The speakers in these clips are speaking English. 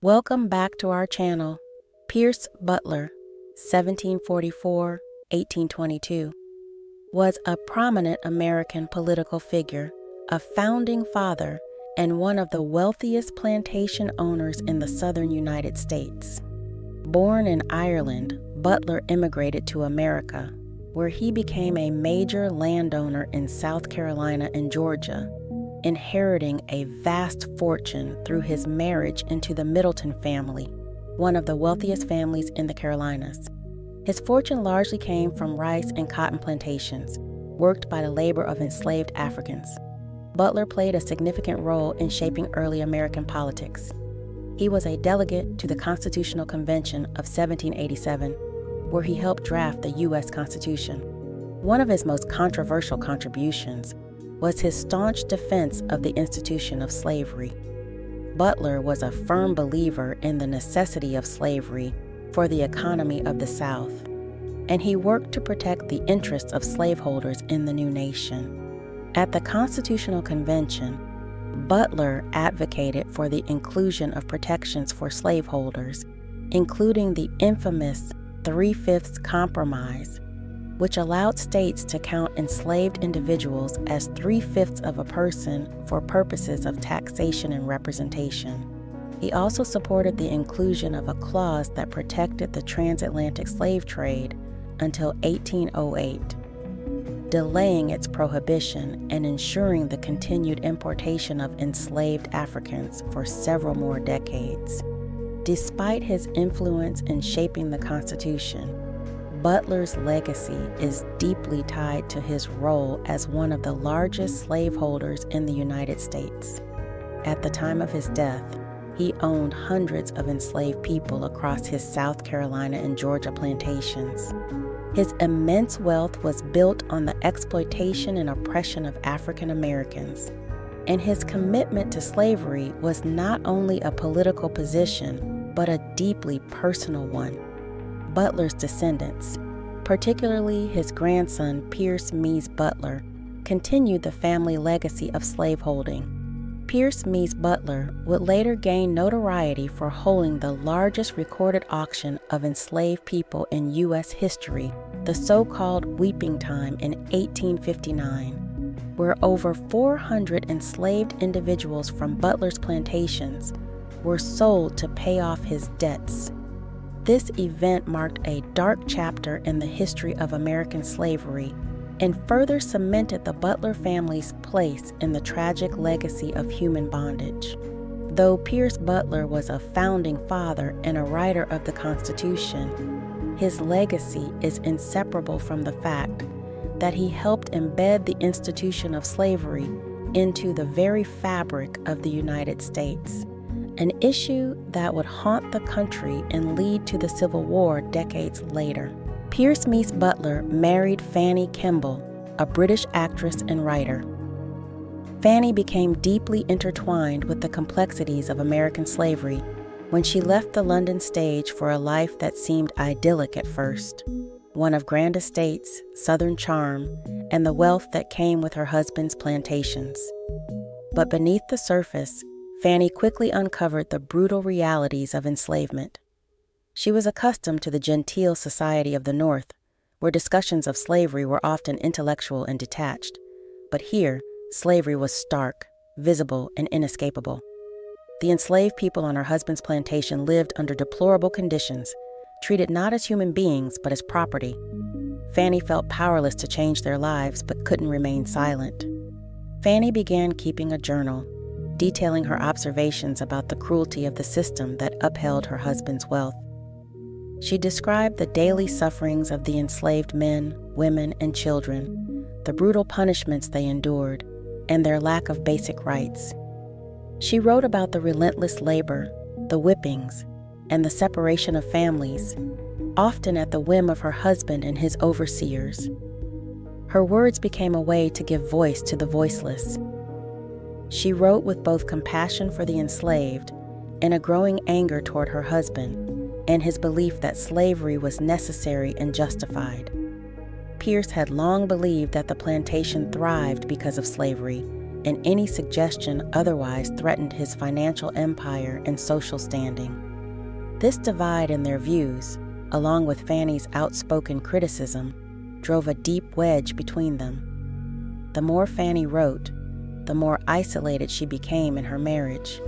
Welcome back to our channel. Pierce Butler, 1744-1822, was a prominent American political figure, a founding father, and one of the wealthiest plantation owners in the southern United States. Born in Ireland, Butler immigrated to America, where he became a major landowner in South Carolina and Georgia, inheriting a vast fortune through his marriage into the Middleton family, one of the wealthiest families in the Carolinas. His fortune largely came from rice and cotton plantations, worked by the labor of enslaved Africans. Butler played a significant role in shaping early American politics. He was a delegate to the Constitutional Convention of 1787, where he helped draft the U.S. Constitution. One of his most controversial contributions was his staunch defense of the institution of slavery. Butler was a firm believer in the necessity of slavery for the economy of the South, and he worked to protect the interests of slaveholders in the new nation. At the Constitutional Convention, Butler advocated for the inclusion of protections for slaveholders, including the infamous Three-Fifths Compromise, which allowed states to count enslaved individuals as 3/5 of a person for purposes of taxation and representation. He also supported the inclusion of a clause that protected the transatlantic slave trade until 1808, delaying its prohibition and ensuring the continued importation of enslaved Africans for several more decades. Despite his influence in shaping the Constitution, Butler's legacy is deeply tied to his role as one of the largest slaveholders in the United States. At the time of his death, he owned hundreds of enslaved people across his South Carolina and Georgia plantations. His immense wealth was built on the exploitation and oppression of African Americans, and his commitment to slavery was not only a political position, but a deeply personal one. Butler's descendants, particularly his grandson Pierce Mies Butler, continued the family legacy of slaveholding. Pierce Mies Butler would later gain notoriety for holding the largest recorded auction of enslaved people in U.S. history, the so-called Weeping Time in 1859, where over 400 enslaved individuals from Butler's plantations were sold to pay off his debts. This event marked a dark chapter in the history of American slavery and further cemented the Butler family's place in the tragic legacy of human bondage. Though Pierce Butler was a founding father and a writer of the Constitution, his legacy is inseparable from the fact that he helped embed the institution of slavery into the very fabric of the United States, an issue that would haunt the country and lead to the Civil War decades later. Pierce Mies Butler married Fanny Kemble, a British actress and writer. Fanny became deeply intertwined with the complexities of American slavery when she left the London stage for a life that seemed idyllic at first, one of grand estates, southern charm, and the wealth that came with her husband's plantations. But beneath the surface, Fanny quickly uncovered the brutal realities of enslavement. She was accustomed to the genteel society of the North, where discussions of slavery were often intellectual and detached. But here, slavery was stark, visible, and inescapable. The enslaved people on her husband's plantation lived under deplorable conditions, treated not as human beings, but as property. Fanny felt powerless to change their lives, but couldn't remain silent. Fanny began keeping a journal, detailing her observations about the cruelty of the system that upheld her husband's wealth. She described the daily sufferings of the enslaved men, women, and children, the brutal punishments they endured, and their lack of basic rights. She wrote about the relentless labor, the whippings, and the separation of families, often at the whim of her husband and his overseers. Her words became a way to give voice to the voiceless. She wrote with both compassion for the enslaved and a growing anger toward her husband and his belief that slavery was necessary and justified. Pierce had long believed that the plantation thrived because of slavery and any suggestion otherwise threatened his financial empire and social standing. This divide in their views, along with Fanny's outspoken criticism, drove a deep wedge between them. The more Fanny wrote, the more isolated she became in her marriage.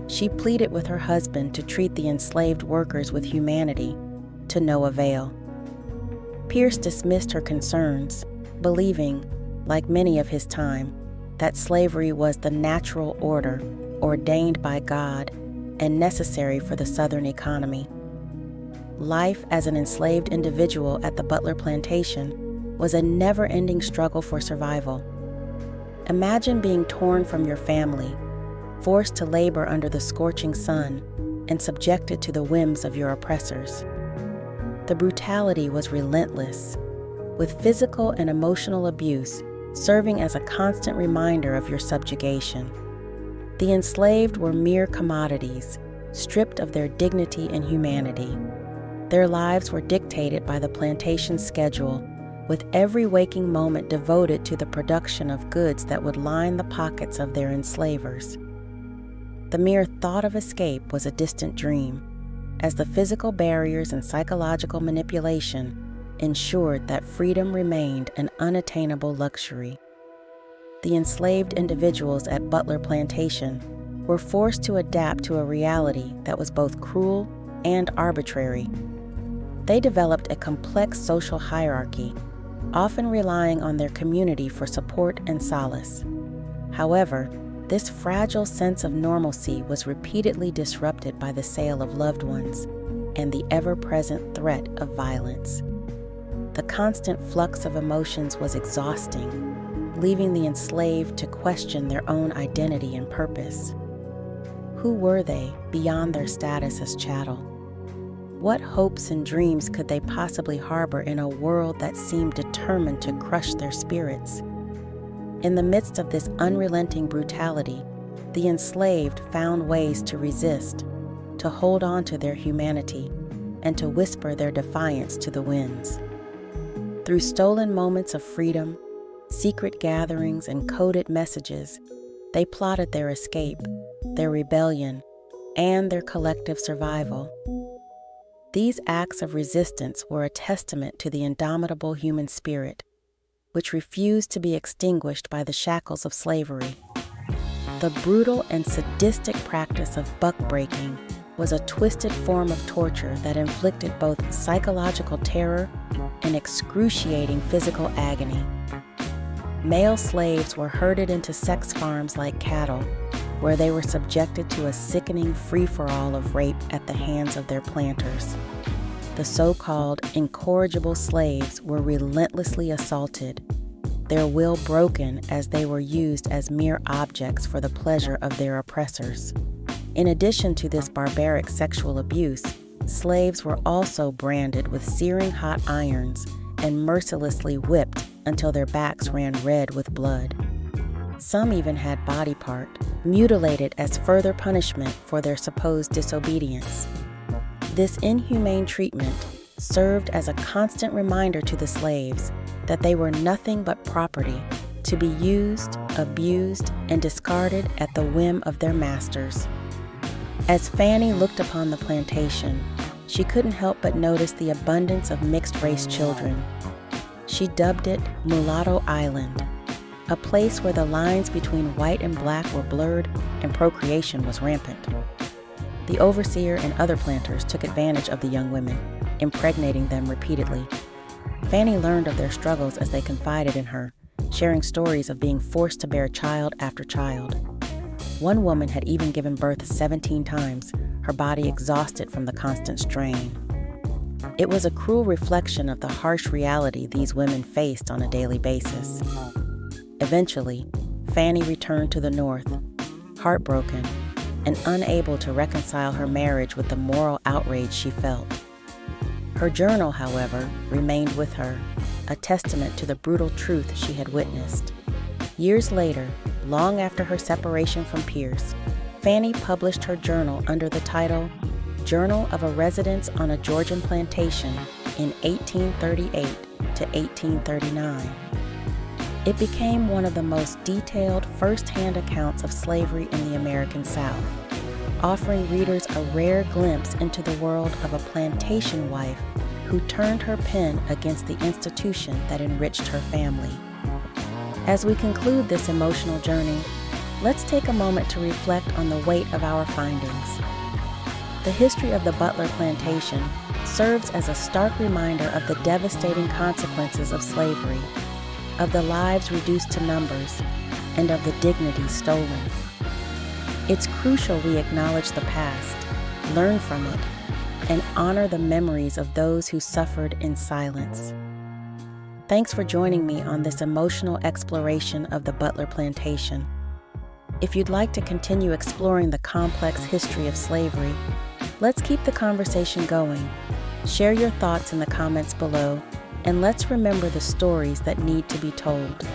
She pleaded with her husband to treat the enslaved workers with humanity, to no avail. Pierce dismissed her concerns, believing, like many of his time, that slavery was the natural order ordained by God and necessary for the Southern economy. Life as an enslaved individual at the Butler plantation was a never-ending struggle for survival. Imagine being torn from your family, forced to labor under the scorching sun, and subjected to the whims of your oppressors. The brutality was relentless, with physical and emotional abuse serving as a constant reminder of your subjugation. The enslaved were mere commodities, stripped of their dignity and humanity. Their lives were dictated by the plantation's schedule, with every waking moment devoted to the production of goods that would line the pockets of their enslavers. The mere thought of escape was a distant dream, as the physical barriers and psychological manipulation ensured that freedom remained an unattainable luxury. The enslaved individuals at Butler Plantation were forced to adapt to a reality that was both cruel and arbitrary. They developed a complex social hierarchy, often relying on their community for support and solace. However, this fragile sense of normalcy was repeatedly disrupted by the sale of loved ones and the ever-present threat of violence. The constant flux of emotions was exhausting, leaving the enslaved to question their own identity and purpose. Who were they beyond their status as chattel? What hopes and dreams could they possibly harbor in a world that seemed determined to crush their spirits? In the midst of this unrelenting brutality, the enslaved found ways to resist, to hold on to their humanity, and to whisper their defiance to the winds. Through stolen moments of freedom, secret gatherings, and coded messages, they plotted their escape, their rebellion, and their collective survival. These acts of resistance were a testament to the indomitable human spirit, which refused to be extinguished by the shackles of slavery. The brutal and sadistic practice of buck-breaking was a twisted form of torture that inflicted both psychological terror and excruciating physical agony. Male slaves were herded into sex farms like cattle, where they were subjected to a sickening free-for-all of rape at the hands of their planters. The so-called incorrigible slaves were relentlessly assaulted, their will broken as they were used as mere objects for the pleasure of their oppressors. In addition to this barbaric sexual abuse, slaves were also branded with searing hot irons and mercilessly whipped until their backs ran red with blood. Some even had body part mutilated as further punishment for their supposed disobedience. This inhumane treatment served as a constant reminder to the slaves that they were nothing but property, to be used, abused, and discarded at the whim of their masters. As Fanny looked upon the plantation, she couldn't help but notice the abundance of mixed-race children. She dubbed it Mulatto Island, a place where the lines between white and black were blurred and procreation was rampant. The overseer and other planters took advantage of the young women, impregnating them repeatedly. Fanny learned of their struggles as they confided in her, sharing stories of being forced to bear child after child. One woman had even given birth 17 times, her body exhausted from the constant strain. It was a cruel reflection of the harsh reality these women faced on a daily basis. Eventually, Fanny returned to the North, heartbroken and unable to reconcile her marriage with the moral outrage she felt. Her journal, however, remained with her, a testament to the brutal truth she had witnessed. Years later, long after her separation from Pierce, Fanny published her journal under the title Journal of a Residence on a Georgian Plantation in 1838 to 1839. It became one of the most detailed first-hand accounts of slavery in the American South, offering readers a rare glimpse into the world of a plantation wife who turned her pen against the institution that enriched her family. As we conclude this emotional journey, let's take a moment to reflect on the weight of our findings. The history of the Butler Plantation serves as a stark reminder of the devastating consequences of slavery, of the lives reduced to numbers, and of the dignity stolen. It's crucial we acknowledge the past, learn from it, and honor the memories of those who suffered in silence. Thanks for joining me on this emotional exploration of the Butler Plantation. If you'd like to continue exploring the complex history of slavery, let's keep the conversation going. Share your thoughts in the comments below, and let's remember the stories that need to be told.